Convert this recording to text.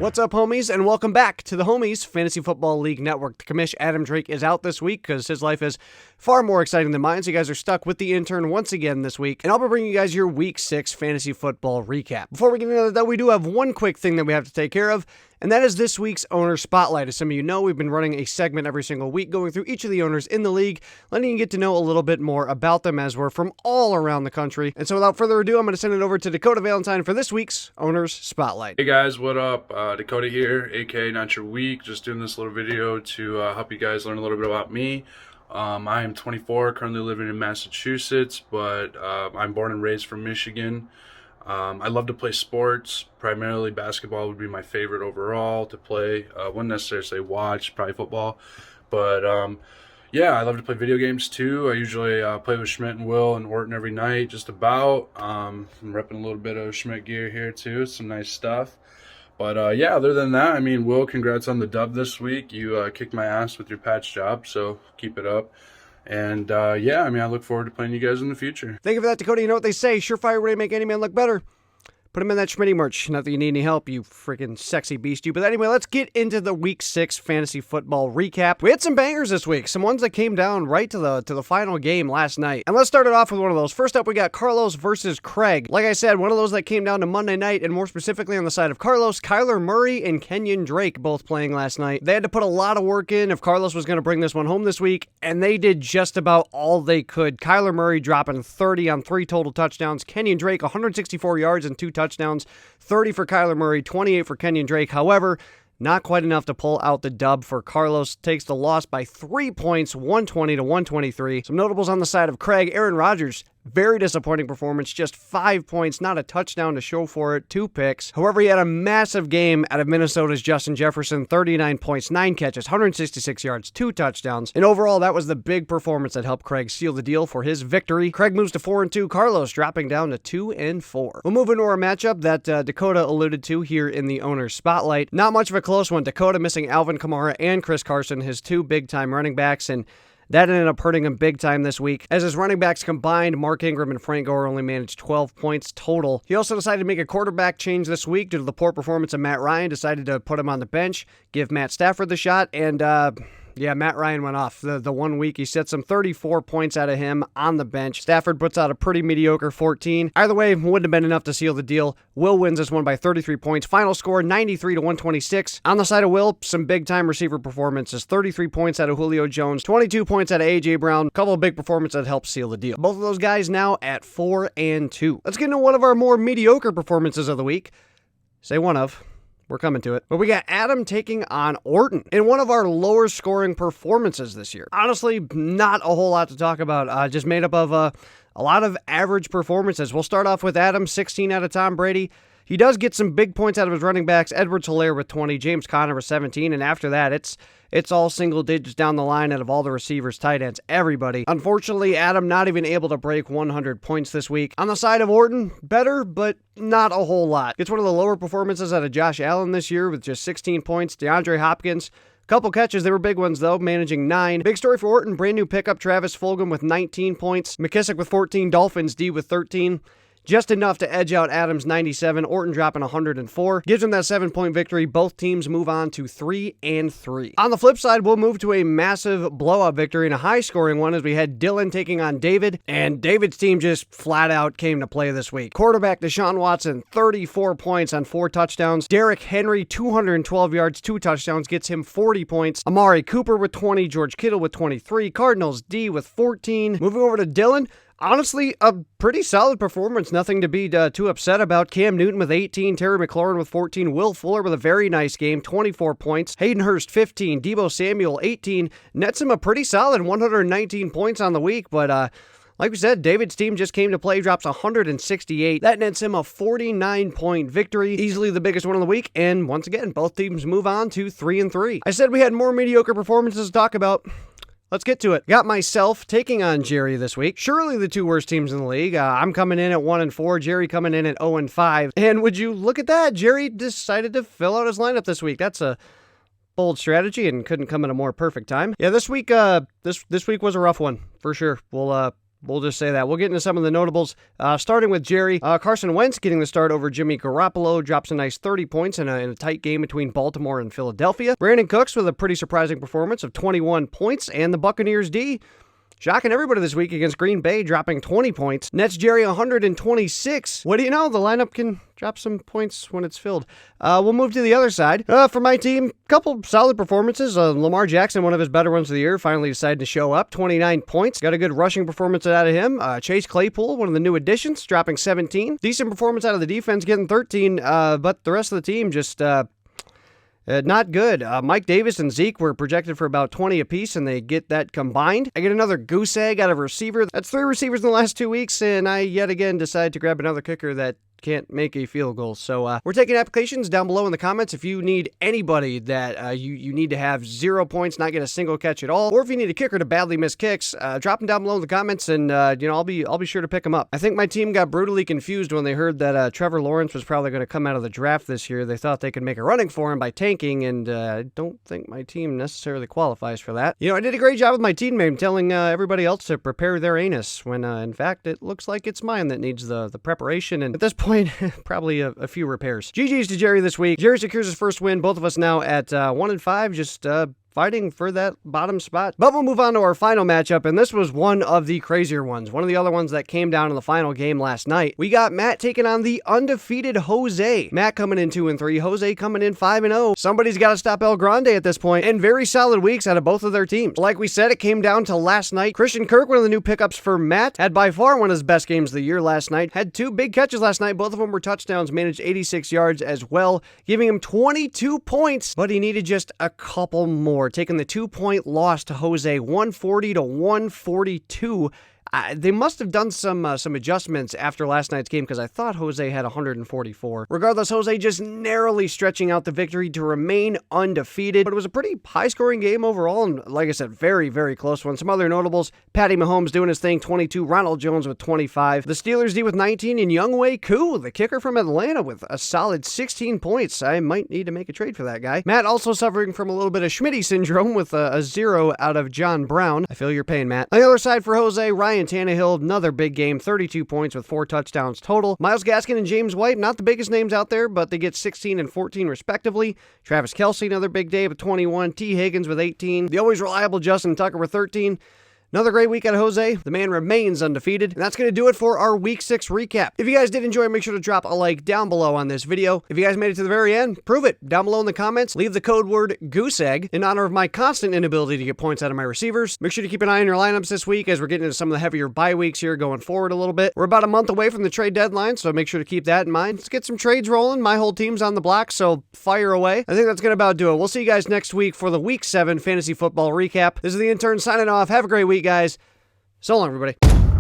What's up, homies, and welcome back to the Homies Fantasy Football League Network. The commish, Adam Drake, is out this week because his life is far more exciting than mine, so you guys are stuck with the intern once again this week, and I'll be bringing you guys your Week 6 Fantasy Football recap. Before we get into that, though, we do have one quick thing that we have to take care of, and that is this week's Owner Spotlight. As some of you know, we've been running a segment every single week going through each of the owners in the league, letting you get to know a little bit more about them as we're from all around the country. And so without further ado, I'm going to send it over to Dakota Valentine for this week's Owners Spotlight. Hey guys, what up? Dakota here, aka Not Your Week. Just doing this little video to help you guys learn a little bit about me. I am 24, currently living in Massachusetts, but I'm born and raised from Michigan. I love to play sports. Primarily basketball would be my favorite overall to play. Wouldn't necessarily say watch, probably football. But yeah, I love to play video games too. I usually play with Schmidt and Will and Orton every night, just about. I'm repping a little bit of Schmidt gear here too, some nice stuff. But yeah, other than that, I mean, Will, congrats on the dub this week. You kicked my ass with your patch job, so keep it up. And yeah, I mean, I look forward to playing you guys in the future. Thank you for that, Dakota. You know what they say, surefire way to make any man look better. Put him in that Schmitty merch. Not that you need any help, you freaking sexy beast, you. But anyway, let's get into the Week 6 Fantasy Football recap. We had some bangers this week. Some ones that came down right to the final game last night. And let's start it off with one of those. First up, we got Carlos versus Craig. Like I said, one of those that came down to Monday night, and more specifically on the side of Carlos, Kyler Murray and Kenyon Drake both playing last night. They had to put a lot of work in if Carlos was going to bring this one home this week, and they did just about all they could. Kyler Murray dropping 30 on 3 total touchdowns. Kenyon Drake, 164 yards and 2 touchdowns. 30 for Kyler Murray, 28 for Kenyon Drake. However, not quite enough to pull out the dub for Carlos. Takes the loss by 3 points, 120 to 123. Some notables on the side of Craig. Aaron Rodgers, very disappointing performance. Just 5 points, not a touchdown to show for it, 2 picks. However, he had a massive game out of Minnesota's Justin Jefferson, 39 points, 9 catches, 166 yards, 2 touchdowns. And overall, that was the big performance that helped Craig seal the deal for his victory. Craig moves to 4-2. Carlos dropping down to 2-4. We'll move into our matchup that Dakota alluded to here in the Owner's Spotlight. Not much of a close one. Dakota missing Alvin Kamara and Chris Carson, his 2 big-time running backs, and that ended up hurting him big time this week. As his running backs combined, Mark Ingram and Frank Gore only managed 12 points total. He also decided to make a quarterback change this week due to the poor performance of Matt Ryan, decided to put him on the bench, give Matt Stafford the shot, and yeah, Matt Ryan went off. The 1 week, he set some 34 points out of him on the bench. Stafford puts out a pretty mediocre 14. Either way, wouldn't have been enough to seal the deal. Will wins this one by 33 points. Final score, 93 to 126. On the side of Will, some big-time receiver performances. 33 points out of Julio Jones, 22 points out of A.J. Brown. A couple of big performances that helped seal the deal. Both of those guys now at 4-2. Let's get into one of our more mediocre performances of the week. Say one of. We're coming to it. But we got Adam taking on Orton in one of our lower scoring performances this year. Honestly, not a whole lot to talk about. Just made up of a lot of average performances. We'll start off with Adam, 16 out of Tom Brady. He does get some big points out of his running backs. Edwards-Helaire with 20, James Conner with 17, and after that, it's all single digits down the line out of all the receivers, tight ends, everybody. Unfortunately, Adam not even able to break 100 points this week. On the side of Orton, better, but not a whole lot. It's one of the lower performances out of Josh Allen this year with just 16 points. DeAndre Hopkins, couple catches, they were big ones though, managing 9. Big story for Orton, brand new pickup Travis Fulgham with 19 points. McKissick with 14, Dolphins D with 13. Just enough to edge out Adams' 97, Orton dropping 104. Gives him that 7-point victory. Both teams move on to 3-3. On the flip side, we'll move to a massive blowout victory and a high-scoring one as we had Dylan taking on David, and David's team just flat out came to play this week. Quarterback Deshaun Watson, 34 points on 4 touchdowns. Derrick Henry, 212 yards, 2 touchdowns, gets him 40 points. Amari Cooper with 20, George Kittle with 23, Cardinals D with 14. Moving over to Dylan, honestly, a pretty solid performance. Nothing to be too upset about. Cam Newton with 18, Terry McLaurin with 14, Will Fuller with a very nice game, 24 points, Hayden Hurst 15, Deebo Samuel 18, nets him a pretty solid 119 points on the week, but like we said, David's team just came to play, drops 168. That nets him a 49-point victory, easily the biggest one of the week, and once again, both teams move on to 3-3. I said we had more mediocre performances to talk about. Let's get to it. Got myself taking on Jerry this week. Surely the 2 worst teams in the league. I'm coming in at 1-4, Jerry coming in at 0-5. And would you look at that? Jerry decided to fill out his lineup this week. That's a bold strategy and couldn't come at a more perfect time. Yeah, this week this week was a rough one for sure. We'll We'll just say that. We'll get into some of the notables, starting with Jerry. Carson Wentz getting the start over Jimmy Garoppolo, drops a nice 30 points in a tight game between Baltimore and Philadelphia. Brandon Cooks with a pretty surprising performance of 21 points, and the Buccaneers D shocking everybody this week against Green Bay, dropping 20 points. Nets Jerry 126. What do you know? The lineup can drop some points when it's filled. We'll move to the other side. For my team, couple solid performances. Lamar Jackson, one of his better ones of the year, finally decided to show up. 29 points. Got a good rushing performance out of him. Chase Claypool, one of the new additions, dropping 17. Decent performance out of the defense, getting 13. But the rest of the team just not good. Mike Davis and Zeke were projected for about 20 apiece, and they get that combined. I get another goose egg out of a receiver. That's 3 receivers in the last 2 weeks, and I yet again decide to grab another kicker that can't make a field goal. So we're taking applications down below in the comments. If you need anybody that you need to have 0 points, not get a single catch at all, or if you need a kicker to badly miss kicks, drop them down below in the comments, and I'll be sure to pick them up. I think my team got brutally confused when they heard that Trevor Lawrence was probably going to come out of the draft this year. They thought they could make a running for him by tanking, and I don't think my team necessarily qualifies for that. I did a great job with my teammate telling everybody else to prepare their anus, when in fact it looks like it's mine that needs the preparation, and at this point probably a few repairs. GG's to Jerry this week. Jerry secures his first win. Both of us now at 1-5, just fighting for that bottom spot. But we'll move on to our final matchup, and this was one of the crazier ones. One of the other ones that came down in the final game last night. We got Matt taking on the undefeated Jose. Matt coming in 2-3, Jose coming in 5-0. Somebody's got to stop El Grande at this point, and very solid weeks out of both of their teams. Like we said, it came down to last night. Christian Kirk, one of the new pickups for Matt, had by far one of his best games of the year last night. Had 2 big catches last night. Both of them were touchdowns, managed 86 yards as well, giving him 22 points, but he needed just a couple more, taking the 2-point loss to Jose, 140 to 142. They must have done some adjustments after last night's game, because I thought Jose had 144. Regardless, Jose just narrowly stretching out the victory to remain undefeated. But it was a pretty high-scoring game overall, and like I said, very, very close one. Some other notables: Patty Mahomes doing his thing, 22. Ronald Jones with 25. The Steelers D with 19, and Younghoe Koo, the kicker from Atlanta, with a solid 16 points. I might need to make a trade for that guy. Matt also suffering from a little bit of Schmitty syndrome with a 0 out of John Brown. I feel your pain, Matt. On the other side for Jose, Ryan Tannehill, another big game, 32 points with 4 touchdowns total. Myles Gaskin and James White, not the biggest names out there, but they get 16 and 14 respectively. Travis Kelce, another big day with 21. T. Higgins with 18. The always reliable Justin Tucker with 13. Another great week out of Jose. The man remains undefeated. And that's going to do it for our Week 6 recap. If you guys did enjoy, make sure to drop a like down below on this video. If you guys made it to the very end, prove it down below in the comments. Leave the code word goose egg in honor of my constant inability to get points out of my receivers. Make sure to keep an eye on your lineups this week, as we're getting into some of the heavier bye weeks here going forward a little bit. We're about a month away from the trade deadline, so make sure to keep that in mind. Let's get some trades rolling. My whole team's on the block, so fire away. I think that's going to about do it. We'll see you guys next week for the Week 7 fantasy football recap. This is the intern signing off. Have a great week, guys. So long, everybody.